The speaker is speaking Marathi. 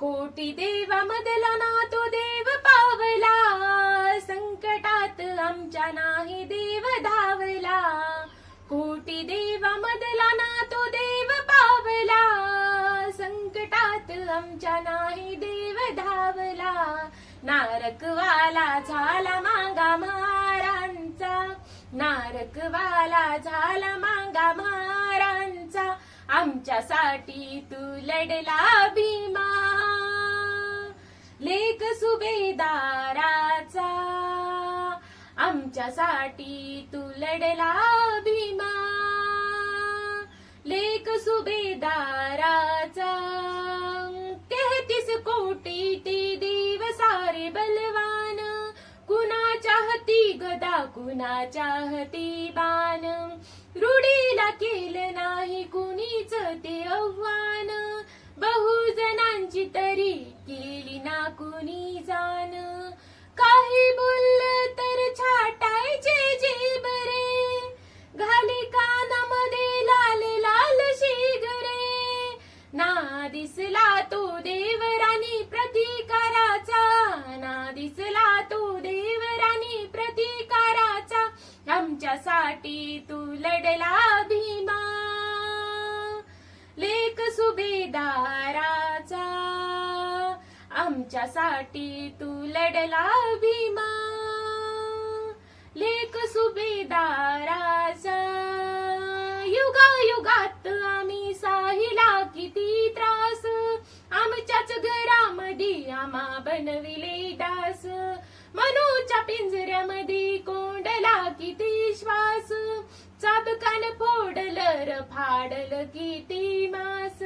कोटी देवामधला ना तो देव पावला, संकटात आमच्या नाही देव धावला. कोटी देवामधला ना तो देव पावला, संकटात आमच्या नाही देव धावला. नारकवाला झाला मांगा म्हारांचा, नारकवाला झाला मांगा म्हारांचा. आमच्यासाठी तू लढला भीमा, लेक सुभेदाराचा. आमच्यासाठी तू लढला भीमा, लेक सुभेदाराचा. 33 कोटी ते देव सारे बलवान, कुणाच्या हाती गदा कुणाच्या हाती बाण. रूढीला केलं नाही कुणीच ते आव्हान, बहुजनांची तरी केली ना कुणी जाण. काही बोललं तर छाटायचे जीभ रे, घाले कानामध्ये लाल लाल शिगरे. ना दिसला तो देवरानी प्रतिकाराचा, ना दिसला तो देवरानी प्रतिकाराचा. आमच्यासाठी तू लढला भीमा, लेक सुभेदाराचा. आमच्यासाठी तू लढला भीमा, लेक सुभेदाराचा. युगायुगात आम्ही साहिला किती त्रास, आमच्याच घरामध्ये आम्हा बनविले डास. मनूच्या पिंजऱ्यामध्ये कोंडला किती श्वास, चाबकान फोडलं फाडलं किती मास.